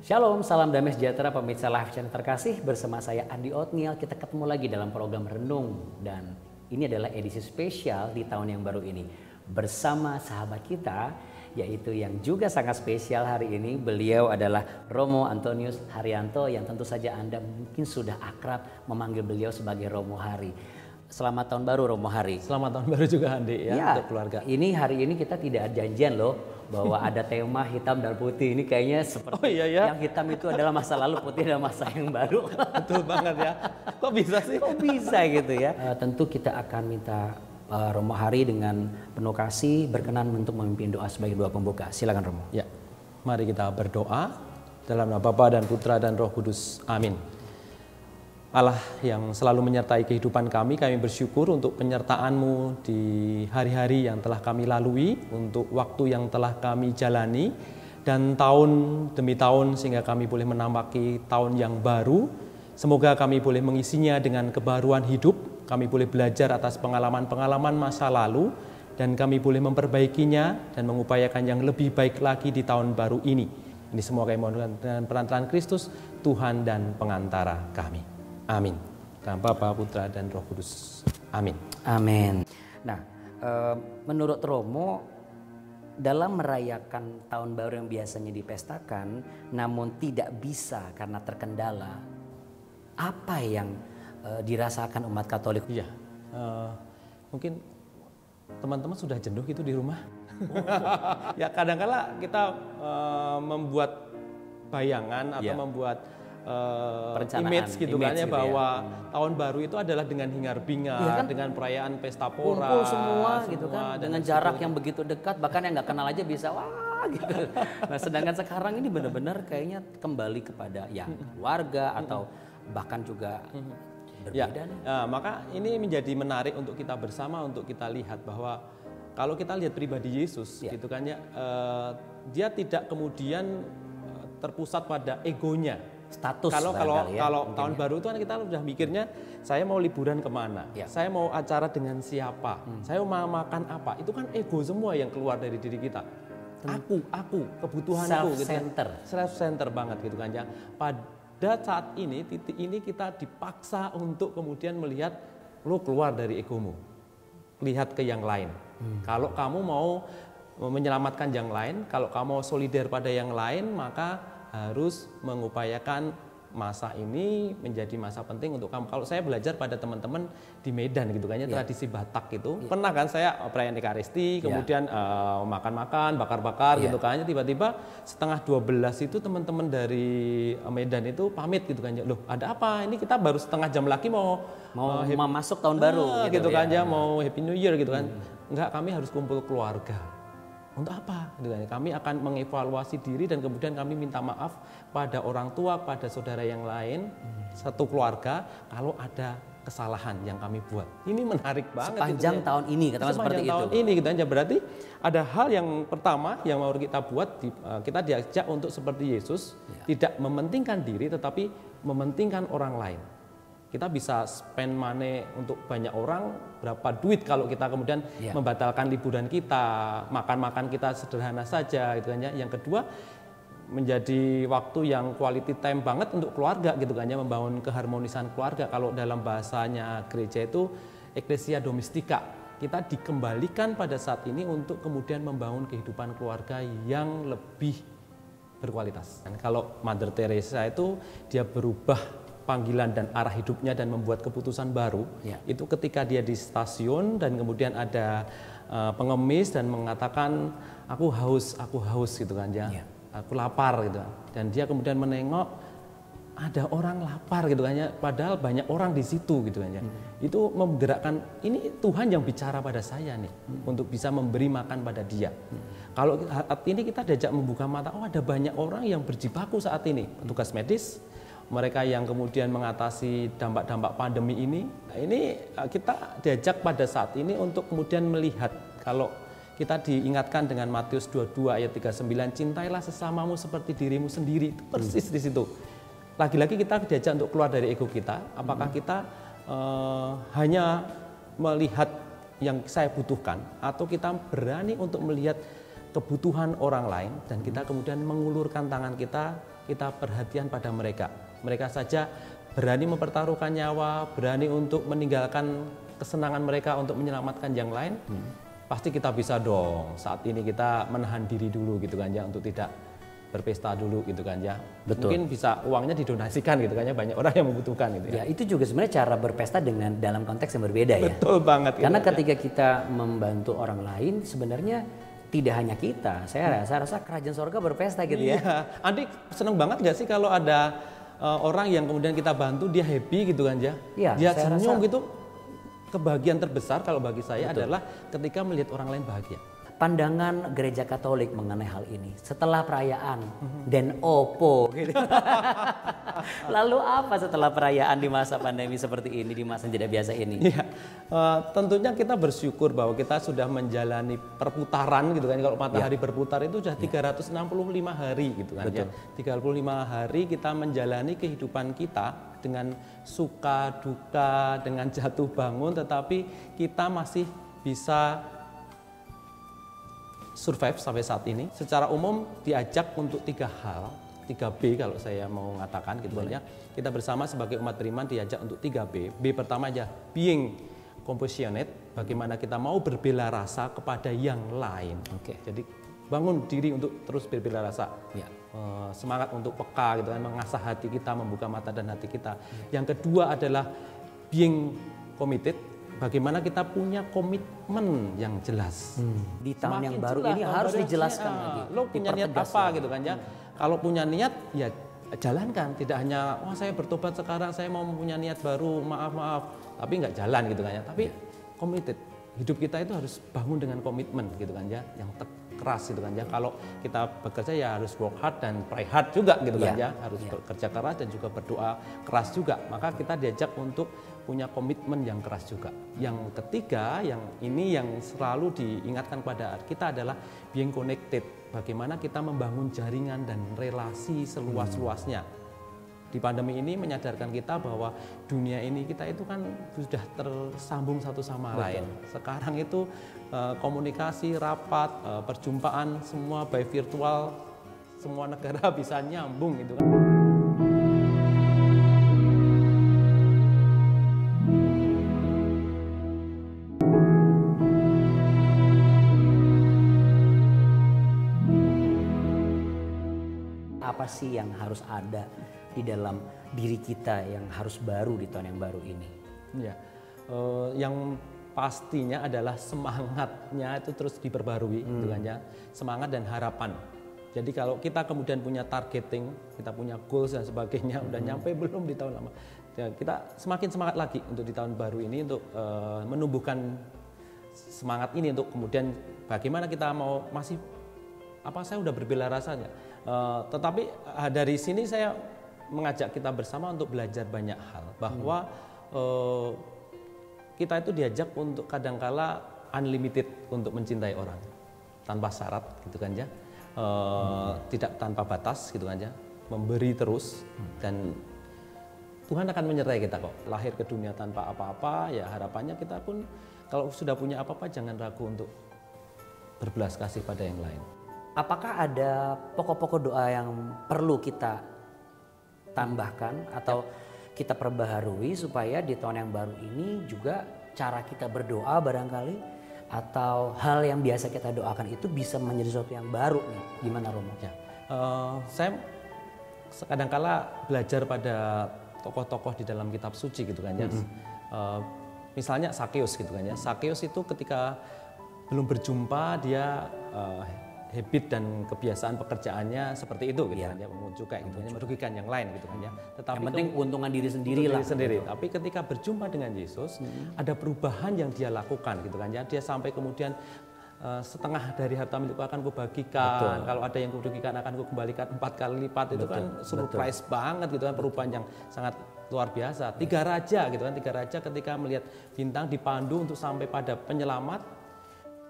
Shalom, salam damai sejahtera pemirsa Live Channel terkasih. Bersama saya Andi Otniel, kita ketemu lagi dalam program Renung. Dan ini adalah edisi spesial di tahun yang baru ini. Bersama sahabat kita, yaitu yang juga sangat spesial hari ini. Beliau adalah Romo Antonius Haryanto yang tentu saja Anda mungkin sudah akrab memanggil beliau sebagai Romo Hari. Selamat tahun baru Romo Hari. Selamat tahun baru juga Andi ya, untuk keluarga. Ini hari ini kita tidak ada janjian loh bahwa ada tema hitam dan putih. Ini kayaknya seperti yang hitam itu adalah masa lalu, putih adalah masa yang baru. Betul banget ya. Kok bisa sih? Kok bisa gitu ya? Tentu kita akan minta Romo Hari dengan penuh kasih berkenan untuk memimpin doa sebagai doa pembuka. Silakan Romo. Ya, mari kita berdoa dalam nama Bapa dan Putra dan Roh Kudus. Amin. Allah yang selalu menyertai kehidupan kami bersyukur untuk penyertaan-Mu di hari-hari yang telah kami lalui, untuk waktu yang telah kami jalani, dan tahun demi tahun sehingga kami boleh menambaki tahun yang baru. Semoga kami boleh mengisinya dengan kebaruan hidup, kami boleh belajar atas pengalaman-pengalaman masa lalu, dan kami boleh memperbaikinya dan mengupayakan yang lebih baik lagi di tahun baru ini. Ini semua kami mohon dengan perantaraan Kristus, Tuhan dan pengantara kami. Amin. Dalam Bapa, Putra, dan Roh Kudus. Amin. Amin. Nah, menurut Romo, dalam merayakan tahun baru yang biasanya dipestakan, namun tidak bisa karena terkendala, apa yang dirasakan umat Katolik? Iya, mungkin teman-teman sudah jenuh gitu di rumah. Ya kadang-kala kita membuat bayangan atau membuat image gitu kan ya, bahwa tahun baru itu adalah dengan hingar-bingar, dengan perayaan pesta pora, kumpul semua gitu kan, dengan jarak yang begitu dekat, bahkan yang nggak kenal aja bisa wah gitu. Nah sedangkan sekarang ini benar-benar kayaknya kembali kepada ya keluarga atau bahkan juga berbeda. Maka ini menjadi menarik untuk kita bersama, untuk kita lihat bahwa kalau kita lihat pribadi Yesus gitu kan ya, dia tidak kemudian terpusat pada egonya. Status kalau tahun baru itu kan kita udah mikirnya saya mau liburan kemana, saya mau acara dengan siapa, saya mau makan apa, itu kan ego semua yang keluar dari diri kita. Aku, kebutuhanku, self center banget gitu kan ya. Pada saat ini, titik ini kita dipaksa untuk kemudian melihat lo keluar dari egomu, lihat ke yang lain. Kalau kamu mau menyelamatkan yang lain, kalau kamu mau solider pada yang lain, maka harus mengupayakan masa ini menjadi masa penting untuk kamu. Kalau saya belajar pada teman-teman di Medan gitu kan ya, tradisi Batak itu, pernah kan saya perayaan Ekaristi, kemudian makan-makan, bakar-bakar gitu kan, tiba-tiba setengah 12 itu teman-teman dari Medan itu pamit gitu kan ya, loh ada apa? Ini kita baru setengah jam lagi mau masuk tahun baru gitu kan ya, mau Happy New Year gitu kan. Enggak, kami harus kumpul keluarga. Untuk apa? Kami akan mengevaluasi diri dan kemudian kami minta maaf pada orang tua, pada saudara yang lain, satu keluarga kalau ada kesalahan yang kami buat. Ini menarik banget. Sepanjang tahun ini, katakan seperti itu. Tahun ini gitu aja. Berarti ada hal yang pertama yang mau kita buat, kita diajak untuk seperti Yesus, tidak mementingkan diri tetapi mementingkan orang lain. Kita bisa spend money untuk banyak orang, berapa duit kalau kita kemudian membatalkan liburan kita, makan-makan kita sederhana saja gitu kan ya. Yang kedua, menjadi waktu yang quality time banget untuk keluarga gitu kan ya, membangun keharmonisan keluarga. Kalau dalam bahasanya gereja itu ecclesia domestica. Kita dikembalikan pada saat ini untuk kemudian membangun kehidupan keluarga yang lebih berkualitas. Dan kalau Mother Teresa itu dia berubah panggilan dan arah hidupnya dan membuat keputusan baru, itu ketika dia di stasiun dan kemudian ada pengemis dan mengatakan aku haus gitu kan ya, aku lapar gitu, dan dia kemudian menengok ada orang lapar gitu kan ya, padahal banyak orang di situ gitu kan ya. Itu menggerakkan, ini Tuhan yang bicara pada saya nih untuk bisa memberi makan pada dia. Kalau saat ini kita diajak membuka mata, oh ada banyak orang yang berjibaku saat ini, petugas medis, mereka yang kemudian mengatasi dampak-dampak pandemi ini. Nah, ini kita diajak pada saat ini untuk kemudian melihat, kalau kita diingatkan dengan Matius 22 ayat 39, cintailah sesamamu seperti dirimu sendiri. Persis di situ. Lagi-lagi kita diajak untuk keluar dari ego kita. Apakah kita hanya melihat yang saya butuhkan, atau kita berani untuk melihat kebutuhan orang lain dan kita kemudian mengulurkan tangan kita perhatian pada mereka. Mereka saja berani mempertaruhkan nyawa, berani untuk meninggalkan kesenangan mereka untuk menyelamatkan yang lain. Pasti kita bisa dong saat ini kita menahan diri dulu gitu kan ya, untuk tidak berpesta dulu gitu kan ya. Betul. Mungkin bisa uangnya didonasikan gitu kan ya, banyak orang yang membutuhkan gitu ya. Ya, itu juga sebenarnya cara berpesta dengan dalam konteks yang berbeda ya. Betul banget. Karena gitu, ketika kita membantu orang lain sebenarnya tidak hanya kita, saya rasa kerajaan sorga berpesta gitu ya. Iya. Andi seneng banget gak sih kalau ada orang yang kemudian kita bantu dia happy gitu kan ya. Iya, Dia saya senyum rasa gitu. Kebahagiaan terbesar kalau bagi saya adalah ketika melihat orang lain bahagia. Pandangan gereja Katolik mengenai hal ini setelah perayaan dan opo gitu. Lalu apa setelah perayaan di masa pandemi seperti ini, di masa yang tidak biasa ini? Iya, tentunya kita bersyukur bahwa kita sudah menjalani perputaran gitu kan. Kalau matahari berputar itu sudah 365 hari gitu kan. Betul. Ya. 35 hari kita menjalani kehidupan kita dengan suka duka, dengan jatuh bangun, tetapi kita masih bisa survive sampai saat ini. Secara umum diajak untuk 3 hal, 3B kalau saya mau mengatakan gitu ya. Kita bersama sebagai umat beriman diajak untuk 3B. B pertama aja, being compassionate, bagaimana kita mau berbela rasa kepada yang lain. Oke. Jadi bangun diri untuk terus berbela rasa. Ya. Semangat untuk peka gitu kan, mengasah hati kita, membuka mata dan hati kita. Yang kedua adalah being committed. Bagaimana kita punya komitmen yang jelas. Di tahun Semakin yang baru jelas, ini tahun harus baru dijelaskan ini, lagi. Lo punya niat dipertegas apa lagi. gitu kan ya. Kalau punya niat ya jalankan. Tidak hanya saya bertobat sekarang, saya mau punya niat baru, maaf. Tapi nggak jalan gitu kan ya. Tapi committed. Hidup kita itu harus bangun dengan komitmen gitu kan ya. Yang keras gitu kan ya. Kalau kita bekerja ya harus work hard dan pray hard juga gitu kan ya. Harus bekerja keras dan juga berdoa keras juga. Maka kita diajak untuk punya komitmen yang keras juga. Yang ketiga, yang ini yang selalu diingatkan pada kita adalah being connected. Bagaimana kita membangun jaringan dan relasi seluas-luasnya. Di pandemi ini menyadarkan kita bahwa dunia ini kita itu kan sudah tersambung satu sama lain. Sekarang itu komunikasi, rapat, perjumpaan semua by virtual, semua negara bisa nyambung gitu kan. Apa sih yang harus ada di dalam diri kita yang harus baru di tahun yang baru ini? Ya, yang pastinya adalah semangatnya itu terus diperbarui, gitu kan ya. Semangat dan harapan. Jadi kalau kita kemudian punya targeting, kita punya goals dan sebagainya, udah nyampe belum di tahun lama, ya, kita semakin semangat lagi untuk di tahun baru ini untuk menumbuhkan semangat ini untuk kemudian bagaimana kita mau masih saya udah berbela rasanya. Tetapi dari sini saya mengajak kita bersama untuk belajar banyak hal bahwa kita itu diajak untuk kadangkala unlimited untuk mencintai orang tanpa syarat gitu kan ya, tidak tanpa batas gitu kan ya, memberi terus dan Tuhan akan menyertai kita kok. Lahir ke dunia tanpa apa-apa ya, harapannya kita pun kalau sudah punya apa-apa jangan ragu untuk berbelas kasih pada yang lain. Apakah ada pokok-pokok doa yang perlu kita tambahkan atau kita perbaharui supaya di tahun yang baru ini juga cara kita berdoa barangkali atau hal yang biasa kita doakan itu bisa menjadi sesuatu yang baru nih? Gimana Romo? Ya, saya kadangkala belajar pada tokoh-tokoh di dalam kitab suci gitu kan ya. Misalnya Sakeus gitu kan ya. Sakeus itu ketika belum berjumpa dia habit dan kebiasaan pekerjaannya seperti itu gitu kan ya, mengunjukkan gitu kan, merugikan yang lain gitu kan ya. Tetapi yang penting keuntungan diri sendiri lah. Tapi ketika berjumpa dengan Yesus, ada perubahan yang dia lakukan gitu kan ya. Dia sampai kemudian setengah dari harta milikku akan kubagikan. Kalau ada yang kubagikan akan kukembalikan 4 kali lipat. Itu kan surprise banget gitu kan, perubahan yang sangat luar biasa. 3 raja gitu kan, 3 raja ketika melihat bintang dipandu untuk sampai pada penyelamat,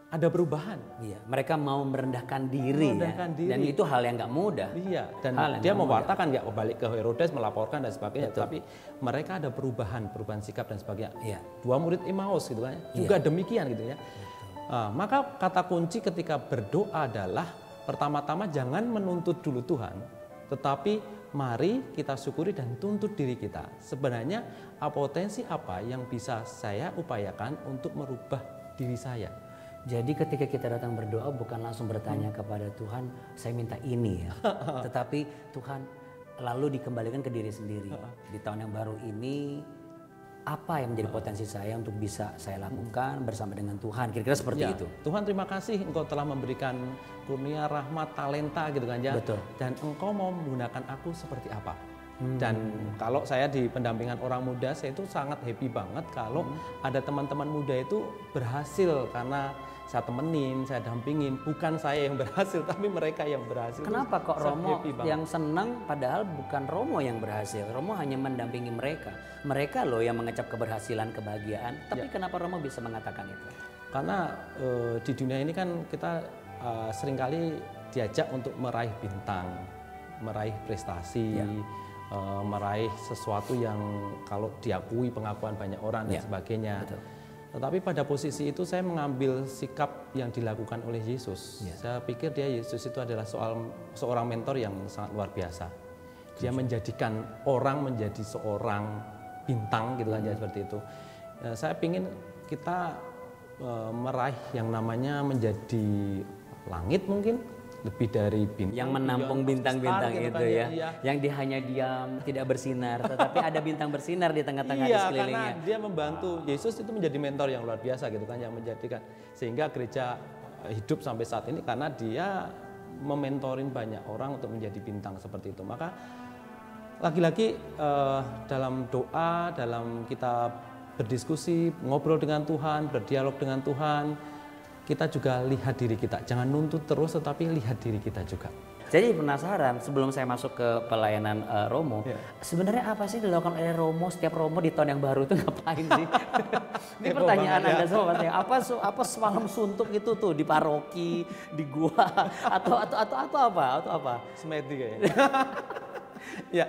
ada perubahan. Iya, mereka mau merendahkan diri, dan itu hal yang nggak mudah. Iya, dan dia mewartakan nggak balik ke Herodes melaporkan dan sebagainya. Tapi mereka ada perubahan sikap dan sebagainya. Iya. 2 murid Emmaus gitu kan, juga demikian gitu ya. Maka kata kunci ketika berdoa adalah pertama-tama jangan menuntut dulu Tuhan, tetapi mari kita syukuri dan tuntut diri kita. Sebenarnya potensi apa yang bisa saya upayakan untuk merubah diri saya. Jadi ketika kita datang berdoa bukan langsung bertanya kepada Tuhan, saya minta ini ya. Tetapi Tuhan lalu dikembalikan ke diri sendiri. Di tahun yang baru ini apa yang menjadi potensi saya untuk bisa saya lakukan bersama dengan Tuhan, kira-kira seperti itu. Tuhan terima kasih Engkau telah memberikan kurnia, rahmat, talenta gitu kan ya. Betul. Dan Engkau mau menggunakan aku seperti apa. Dan kalau saya di pendampingan orang muda, saya itu sangat happy banget kalau ada teman-teman muda itu berhasil karena saya temenin, saya dampingin, bukan saya yang berhasil tapi mereka yang berhasil. Kenapa kok Romo yang senang padahal bukan Romo yang berhasil? Romo hanya mendampingi mereka. Mereka loh yang mengecap keberhasilan, kebahagiaan. Tapi kenapa Romo bisa mengatakan itu? Karena di dunia ini kan kita seringkali diajak untuk meraih bintang, meraih prestasi, meraih sesuatu yang kalau diakui pengakuan banyak orang dan sebagainya. Betul. Tetapi pada posisi itu saya mengambil sikap yang dilakukan oleh Yesus. Saya pikir Yesus itu adalah seorang mentor yang sangat luar biasa. Dia menjadikan orang menjadi seorang bintang gitu kan, seperti itu. Saya ingin kita meraih yang namanya menjadi langit mungkin, lebih dari bintang yang menampung bintang-bintang gitu itu kan, ya. Yang dia hanya diam, tidak bersinar, tetapi ada bintang bersinar di tengah-tengah di sekelilingnya. Karena dia membantu. Yesus itu menjadi mentor yang luar biasa gitu kan, yang menjadikan sehingga gereja hidup sampai saat ini karena dia mementorin banyak orang untuk menjadi bintang seperti itu. Maka lagi-lagi dalam doa, dalam kita berdiskusi, ngobrol dengan Tuhan, berdialog dengan Tuhan, kita juga lihat diri kita, jangan nuntut terus tetapi lihat diri kita juga. Jadi penasaran sebelum saya masuk ke pelayanan Romo, sebenarnya apa sih dilakukan oleh Romo setiap Romo di tahun yang baru itu ngapain sih? Ini pertanyaan Anda semua pasti. Apa semalam suntuk itu tuh di paroki, di gua atau apa? Semedi kayaknya. Ya,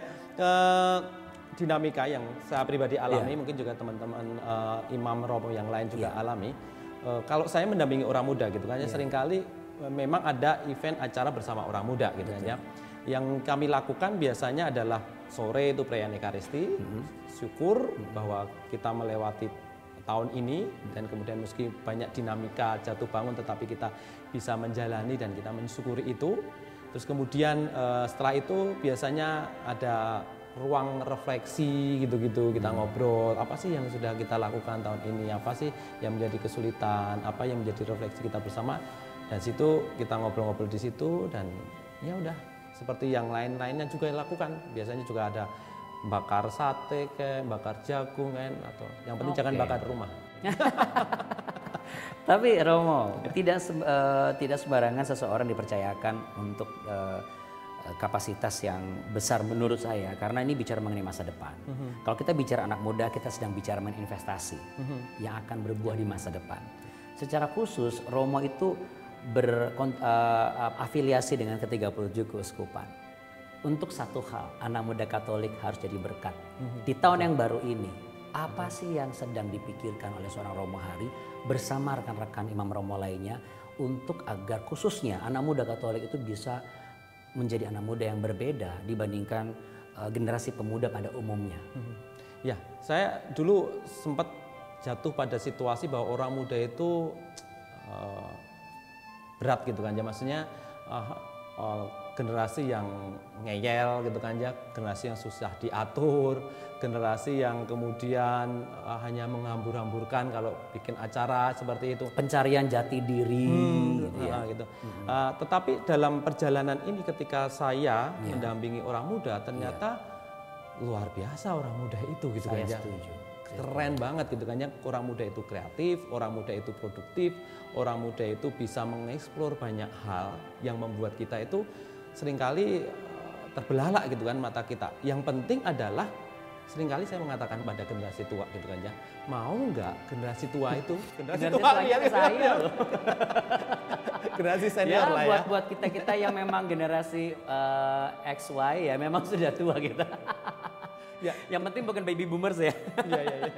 dinamika yang saya pribadi alami, mungkin juga teman-teman imam Romo yang lain juga alami. Kalau saya mendampingi orang muda gitu kan ya, seringkali memang ada event acara bersama orang muda gitu kan ya. Yang kami lakukan biasanya adalah sore itu perayaan Ekaristi, syukur bahwa kita melewati tahun ini dan kemudian meski banyak dinamika jatuh bangun tetapi kita bisa menjalani dan kita mensyukuri itu. Terus kemudian setelah itu biasanya ada ruang refleksi gitu-gitu, kita ngobrol apa sih yang sudah kita lakukan tahun ini, apa sih yang menjadi kesulitan, apa yang menjadi refleksi kita bersama, dan situ kita ngobrol-ngobrol di situ. Dan ya udah seperti yang lain-lainnya juga lakukan, biasanya juga ada bakar sate kayak bakar jagung kan, atau yang penting jangan bakar rumah. Tapi Romo, tidak sembarangan seseorang dipercayakan untuk kapasitas yang besar menurut saya, karena ini bicara mengenai masa depan. Kalau kita bicara anak muda, kita sedang bicara mengenai investasi yang akan berbuah di masa depan. Secara khusus Romo itu berafiliasi dengan ke-37 keuskupan. Untuk satu hal, anak muda Katolik harus jadi berkat. Di tahun yang baru ini, apa sih yang sedang dipikirkan oleh seorang Romo Hari bersama rekan-rekan imam Romo lainnya untuk agar khususnya anak muda Katolik itu bisa menjadi anak muda yang berbeda dibandingkan generasi pemuda pada umumnya? Ya, saya dulu sempat jatuh pada situasi bahwa orang muda itu berat gitu kan ya, maksudnya generasi yang ngeyel gitu kan ya, generasi yang susah diatur, generasi yang kemudian hanya menghambur-hamburkan kalau bikin acara seperti itu. Pencarian jati diri gitu ya. Gitu. Tetapi dalam perjalanan ini ketika saya mendampingi orang muda, ternyata luar biasa orang muda itu gitu kan ya. Setuju. Keren banget gitu kan ya, orang muda itu kreatif, orang muda itu produktif, orang muda itu bisa mengeksplor banyak hal yang membuat kita itu seringkali terbelalak gitu kan mata kita. Yang penting adalah seringkali saya mengatakan pada generasi tua gitu kan ya, mau nggak generasi tua itu generasi tua ya saya loh. Generasi senior lah ya. Buat kita yang memang generasi XY ya memang sudah tua kita. Ya. Yang penting bukan baby boomers ya. Iya.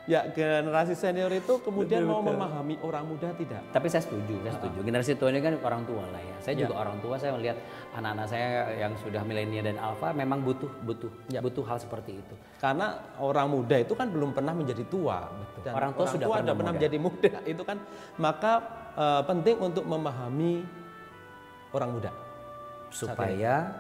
Ya, generasi senior itu kemudian mau memahami orang muda tidak. Tapi saya setuju. Generasi tua ini kan orang tua lah ya. Saya juga orang tua, saya melihat anak-anak saya yang sudah milenial dan alfa memang butuh hal seperti itu. Karena orang muda itu kan belum pernah menjadi tua. Dan orang tua sudah pernah menjadi muda. Itu kan maka penting untuk memahami orang muda. Supaya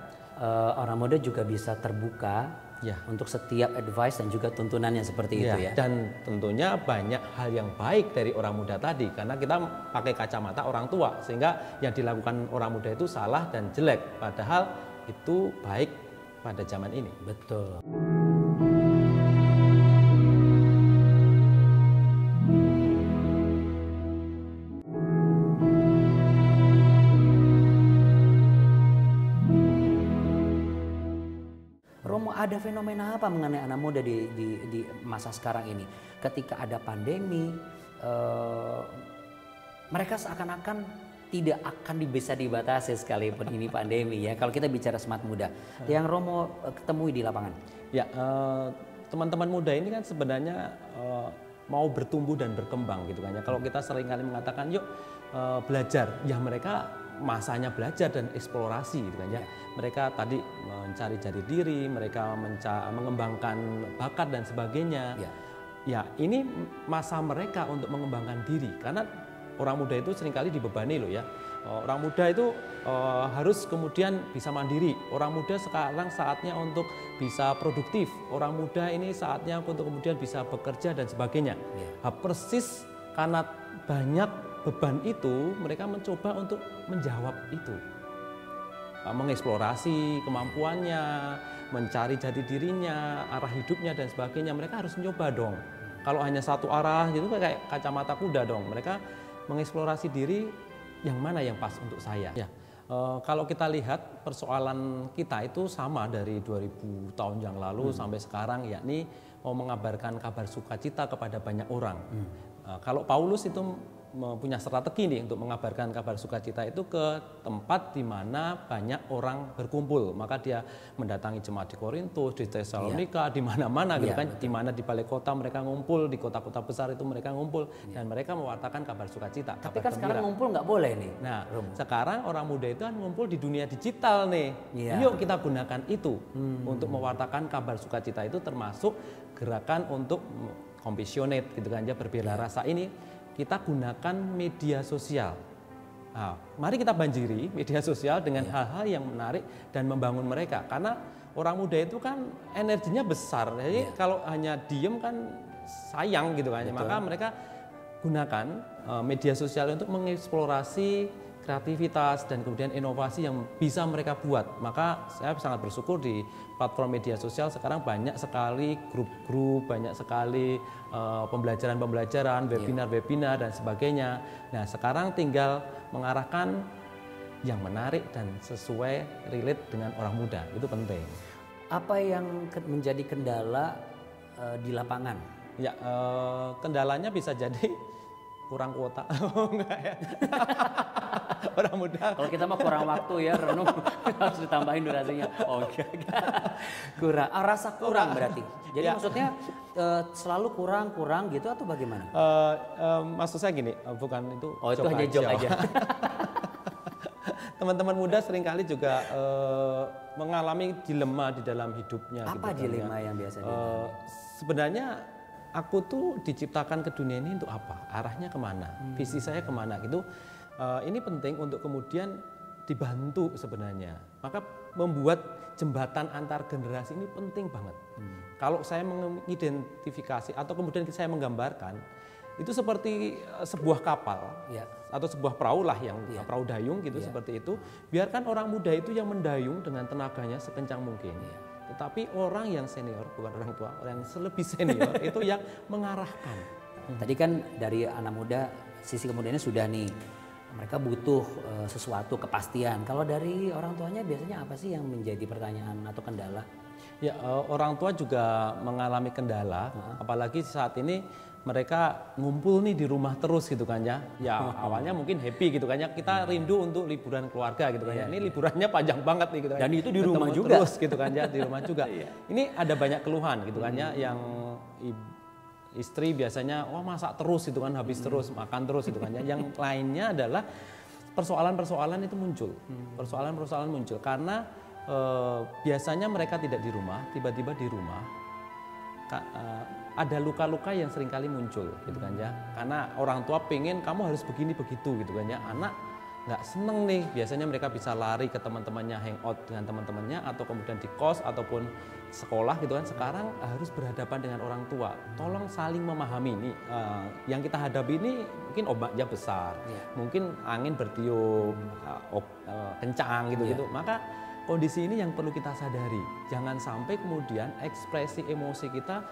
orang muda juga bisa terbuka untuk setiap advice dan juga tuntunannya seperti itu ya. Dan tentunya banyak hal yang baik dari orang muda tadi karena kita pakai kacamata orang tua sehingga yang dilakukan orang muda itu salah dan jelek padahal itu baik pada zaman ini. Betul. Ada fenomena apa mengenai anak muda di masa sekarang ini? Ketika ada pandemi, mereka seakan-akan tidak akan bisa dibatasi sekalipun ini pandemi ya. Kalau kita bicara smart muda, yang Romo ketemui di lapangan. Ya, teman-teman muda ini kan sebenarnya mau bertumbuh dan berkembang gitu kan ya. Kalau kita seringkali mengatakan yuk belajar, ya mereka masanya belajar dan eksplorasi gitu kan ya. Mereka tadi mencari jati diri, mereka mengembangkan bakat dan sebagainya. Ya, ini masa mereka untuk mengembangkan diri karena orang muda itu seringkali dibebani loh ya. Orang muda itu harus kemudian bisa mandiri. Orang muda sekarang saatnya untuk bisa produktif. Orang muda ini saatnya untuk kemudian bisa bekerja dan sebagainya. Persis karena banyak beban itu, mereka mencoba untuk menjawab itu. Mengeksplorasi kemampuannya, mencari jati dirinya, arah hidupnya dan sebagainya. Mereka harus mencoba dong. Kalau hanya satu arah gitu kayak kacamata kuda dong. Mereka mengeksplorasi diri yang mana yang pas untuk saya. Ya, kalau kita lihat persoalan kita itu sama dari 2000 tahun yang lalu sampai sekarang, yakni mau mengabarkan kabar sukacita kepada banyak orang. Kalau Paulus itu punya strategi nih untuk mengabarkan kabar sukacita itu ke tempat di mana banyak orang berkumpul. Maka dia mendatangi jemaat di Korintus, di Tesalonika, di mana-mana gitu kan. Di mana di balai kota mereka ngumpul, di kota-kota besar itu mereka ngumpul dan mereka mewartakan kabar sukacita. Tapi kan sekarang ngumpul nggak boleh nih. Nah, sekarang orang muda itu kan ngumpul di dunia digital nih. Yuk kita gunakan itu untuk mewartakan kabar sukacita itu, termasuk gerakan untuk compassionate gitu kan ya, berbela rasa ini. Kita gunakan media sosial. Nah, mari kita banjiri media sosial dengan hal-hal yang menarik dan membangun mereka. Karena orang muda itu kan energinya besar. Jadi kalau hanya diem kan sayang gitu kan. Maka mereka gunakan media sosial untuk mengeksplorasi kreativitas dan kemudian inovasi yang bisa mereka buat. Maka saya sangat bersyukur di platform media sosial sekarang banyak sekali grup-grup, banyak sekali pembelajaran-pembelajaran, webinar-webinar dan sebagainya. Nah, sekarang tinggal mengarahkan yang menarik dan sesuai relate dengan orang muda. Itu penting. Apa yang menjadi kendala di lapangan? Ya, kendalanya bisa jadi kurang kuota. Enggak ya. Orang muda. Kalau kita mah kurang waktu ya, renung harus ditambahin durasinya. Oh enggak. Kurang. Rasa kurang berarti. Jadi maksudnya selalu kurang gitu atau bagaimana? Maksud saya gini, bukan itu. Oh, itu hanya joke aja. Teman-teman muda seringkali juga mengalami dilema di dalam hidupnya. Apa gitu, dilema yang biasa? Sebenarnya aku tuh diciptakan ke dunia ini untuk apa? Arahnya kemana? Visi saya kemana? Gitu. Ini penting untuk kemudian dibantu sebenarnya. Maka membuat jembatan antar generasi ini penting banget. Kalau saya mengidentifikasi atau kemudian saya menggambarkan, itu seperti sebuah kapal atau sebuah perahu lah yang perahu dayung gitu seperti itu. Biarkan orang muda itu yang mendayung dengan tenaganya sekencang mungkin. Tetapi orang yang senior, bukan orang tua, orang yang lebih senior itu yang mengarahkan. Tadi kan dari anak muda, sisi kemudiannya sudah nih, mereka butuh sesuatu, kepastian. Kalau dari orang tuanya biasanya apa sih yang menjadi pertanyaan atau kendala? Ya, orang tua juga mengalami kendala, apalagi saat ini mereka ngumpul nih di rumah terus gitu kan ya. Ya awalnya mungkin happy gitu kan ya. Kita rindu untuk liburan keluarga gitu kan ya. Ini liburannya panjang banget nih gitu kan. Dan itu di rumah juga. Terus gitu kan ya, di rumah juga. Ini ada banyak keluhan gitu kan ya yang istri biasanya wah masak terus itu kan, habis terus, makan terus itu kan ya. Yang lainnya adalah persoalan-persoalan itu muncul. Persoalan-persoalan muncul karena biasanya mereka tidak di rumah, tiba-tiba di rumah ada luka-luka yang seringkali muncul gitu kan ya. Karena orang tua pengen kamu harus begini begitu gitu kan ya. Anak nggak seneng nih, biasanya mereka bisa lari ke teman-temannya, hangout dengan teman-temannya, atau kemudian di kos ataupun sekolah gitu kan. Sekarang harus berhadapan dengan orang tua. Tolong saling memahami nih, yang kita hadapi ini mungkin ombaknya besar, mungkin angin bertiup kencang gitu-gitu. Maka kondisi ini yang perlu kita sadari. Jangan sampai kemudian ekspresi emosi kita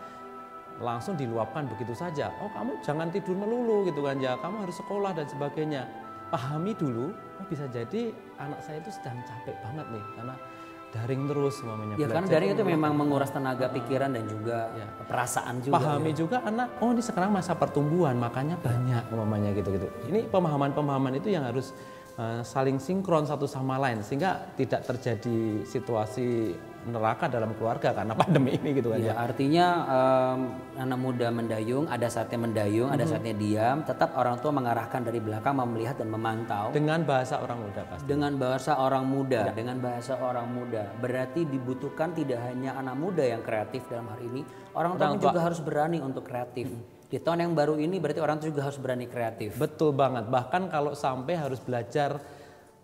langsung diluapkan begitu saja. Oh kamu jangan tidur melulu gitu kan ya, kamu harus sekolah dan sebagainya. Pahami dulu, oh bisa jadi anak saya itu sedang capek banget nih karena daring terus mamanya. Ya kan daring itu memang menguras tenaga pikiran dan juga perasaan juga. Pahami juga anak, oh ini sekarang masa pertumbuhan makanya banyak mamanya gitu-gitu. Ini pemahaman-pemahaman itu yang harus saling sinkron satu sama lain sehingga tidak terjadi situasi neraka dalam keluarga karena pandemi ini gitu kan ya. Artinya anak muda mendayung, ada saatnya mendayung, ada saatnya diam, tetap orang tua mengarahkan dari belakang, melihat dan memantau dengan bahasa orang muda pasti. Dengan bahasa orang muda, dengan bahasa orang muda. Berarti dibutuhkan tidak hanya anak muda yang kreatif dalam hari ini, orang tua juga harus berani untuk kreatif. Di tahun yang baru ini berarti orang tua juga harus berani kreatif. Betul banget. Bahkan kalau sampai harus belajar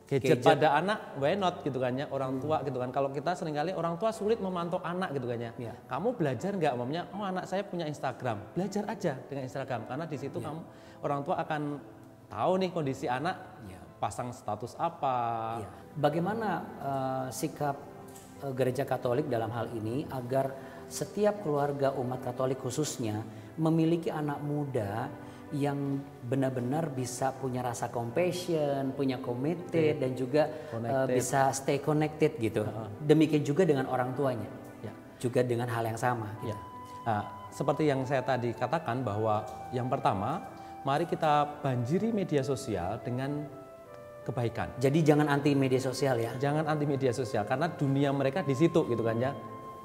gadget pada anak, why not gitu kan ya, orang tua gitu kan. Kalau kita seringkali orang tua sulit memantau anak gitu kan ya. Kamu belajar nggak mamanya? Oh anak saya punya Instagram, belajar aja dengan Instagram karena di situ kamu orang tua akan tahu nih kondisi anak, pasang status apa. Bagaimana sikap gereja Katolik dalam hal ini agar setiap keluarga umat Katolik khususnya memiliki anak muda yang benar-benar bisa punya rasa compassion, punya committed dan juga bisa stay connected gitu. Demikian juga dengan orang tuanya, juga dengan hal yang sama. Gitu. Nah, seperti yang saya tadi katakan bahwa yang pertama, mari kita banjiri media sosial dengan kebaikan. Jadi jangan anti media sosial ya. Jangan anti media sosial karena dunia mereka di situ gitu kan ya.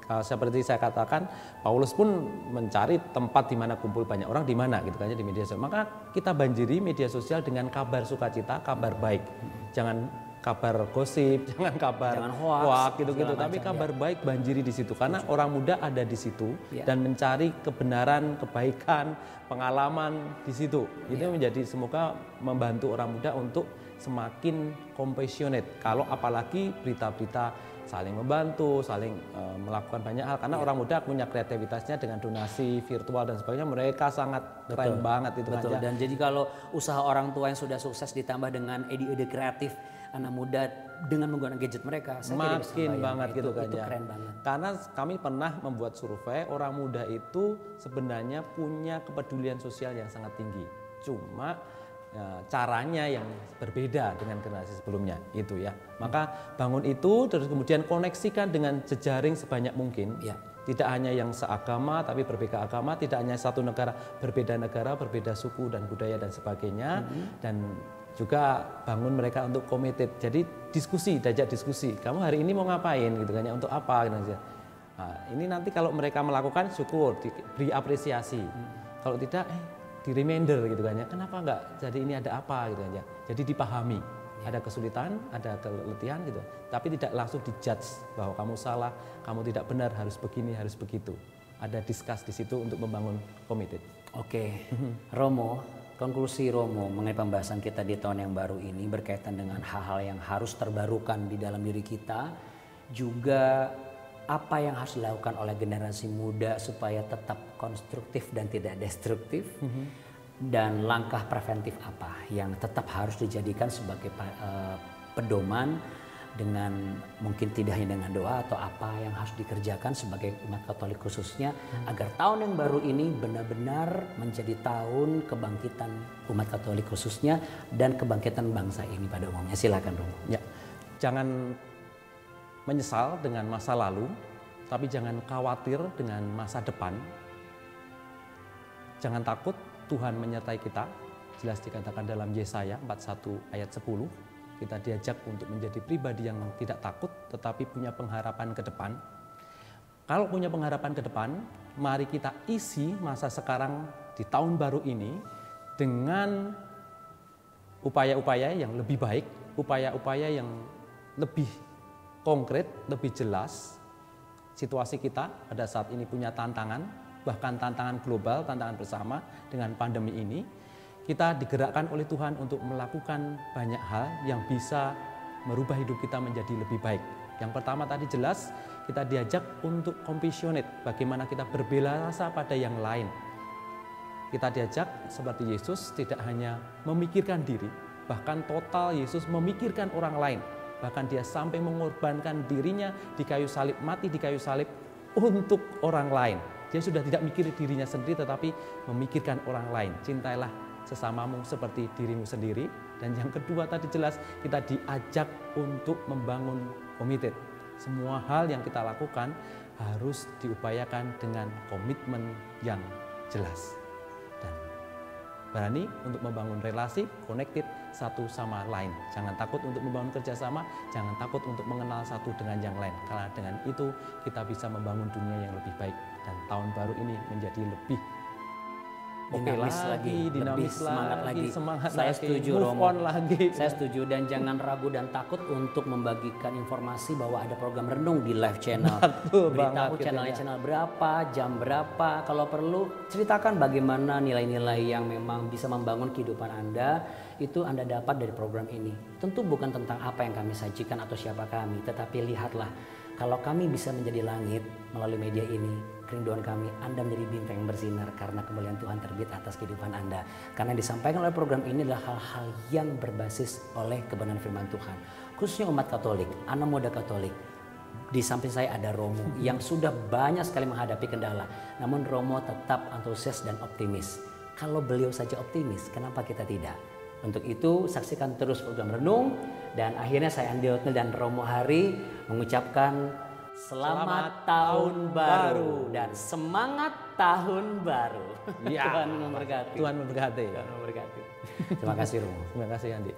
Seperti saya katakan, Paulus pun mencari tempat di mana kumpul banyak orang di mana gitu kan ya, di media sosial. Maka kita banjiri media sosial dengan kabar sukacita, kabar baik. Jangan kabar gosip, jangan kabar hoax gitu-gitu, tapi kabar baik banjiri di situ karena orang muda ada di situ dan mencari kebenaran, kebaikan, pengalaman di situ. Itu menjadi semoga membantu orang muda untuk semakin compassionate. Kalau apalagi berita-berita saling membantu, saling melakukan banyak hal karena orang muda punya kreativitasnya dengan donasi virtual dan sebagainya, mereka sangat keren banget itu aja. Dan jadi kalau usaha orang tua yang sudah sukses ditambah dengan ide-ide kreatif anak muda dengan menggunakan gadget mereka, saya makin banget gitu kan itu ya. Keren banget. Karena kami pernah membuat survei, orang muda itu sebenarnya punya kepedulian sosial yang sangat tinggi. Cuma caranya yang berbeda dengan generasi sebelumnya itu ya. Maka bangun itu terus kemudian koneksikan dengan jejaring sebanyak mungkin. Tidak hanya yang seagama tapi berbeda agama, tidak hanya satu negara, berbeda suku dan budaya dan sebagainya. Dan juga bangun mereka untuk committed. Jadi diskusi, diajak diskusi. Kamu hari ini mau ngapain gitu kan ya, untuk apa gitu. Nah, ini nanti kalau mereka melakukan syukur, diberi apresiasi. Kalau tidak di reminder gitu kan ya, kenapa enggak, jadi ini ada apa gitu kan ya, jadi dipahami, ada kesulitan, ada keletihan gitu, tapi tidak langsung dijudge bahwa kamu salah, kamu tidak benar, harus begini, harus begitu, ada discuss di situ untuk membangun committed. Oke. Romo, konklusi Romo mengenai pembahasan kita di tahun yang baru ini berkaitan dengan hal-hal yang harus terbarukan di dalam diri kita, juga apa yang harus dilakukan oleh generasi muda supaya tetap konstruktif dan tidak destruktif, dan langkah preventif apa yang tetap harus dijadikan sebagai pedoman, dengan mungkin tidak hanya dengan doa atau apa yang harus dikerjakan sebagai umat Katolik khususnya agar tahun yang baru ini benar-benar menjadi tahun kebangkitan umat Katolik khususnya dan kebangkitan bangsa ini pada umumnya. Silakan Romo. Ya, jangan menyesal dengan masa lalu, tapi jangan khawatir dengan masa depan. Jangan takut, Tuhan menyertai kita. Jelas dikatakan dalam Yesaya 41 ayat 10. Kita diajak untuk menjadi pribadi yang tidak takut, tetapi punya pengharapan ke depan. Kalau punya pengharapan ke depan, mari kita isi masa sekarang di tahun baru ini dengan upaya-upaya yang lebih baik, upaya-upaya yang lebih konkret, lebih jelas. Situasi kita pada saat ini punya tantangan, bahkan tantangan global, tantangan bersama dengan pandemi ini. Kita digerakkan oleh Tuhan untuk melakukan banyak hal yang bisa merubah hidup kita menjadi lebih baik. Yang pertama tadi jelas, kita diajak untuk compassionate, bagaimana kita berbela rasa pada yang lain. Kita diajak seperti Yesus tidak hanya memikirkan diri, bahkan total Yesus memikirkan orang lain. Bahkan dia sampai mengorbankan dirinya di kayu salib, mati di kayu salib untuk orang lain. Dia sudah tidak mikir dirinya sendiri tetapi memikirkan orang lain. Cintailah sesamamu seperti dirimu sendiri. Dan yang kedua tadi jelas kita diajak untuk membangun komited. Semua hal yang kita lakukan harus diupayakan dengan komitmen yang jelas. Dan berani untuk membangun relasi, connected satu sama lain. Jangan takut untuk membangun kerjasama, jangan takut untuk mengenal satu dengan yang lain. Karena dengan itu kita bisa membangun dunia yang lebih baik. Dan tahun baru ini menjadi lebih dinamis lagi, lebih semangat lagi. Saya setuju, Romo. Saya setuju, dan jangan ragu dan takut untuk membagikan informasi bahwa ada program renung di live channel. Beritahu channel berapa, jam berapa. Kalau perlu ceritakan bagaimana nilai-nilai yang memang bisa membangun kehidupan Anda. Itu Anda dapat dari program ini. Tentu bukan tentang apa yang kami sajikan atau siapa kami, tetapi lihatlah, kalau kami bisa menjadi langit melalui media ini, kerinduan kami Anda menjadi bintang yang bersinar karena kemuliaan Tuhan terbit atas kehidupan Anda. Karena yang disampaikan oleh program ini adalah hal-hal yang berbasis oleh kebenaran firman Tuhan. Khususnya umat Katolik, anak muda Katolik. Di samping saya ada Romo yang sudah banyak sekali menghadapi kendala. Namun Romo tetap antusias dan optimis. Kalau beliau saja optimis, kenapa kita tidak? Untuk itu saksikan terus program Renung. Dan akhirnya saya Andi Otniel dan Romo Hari mengucapkan Selamat Tahun Baru dan semangat Tahun Baru. Ya, Tuhan memberkati. Tuhan memberkati. Tuhan memberkati. Terima kasih Romo. Terima kasih Andi.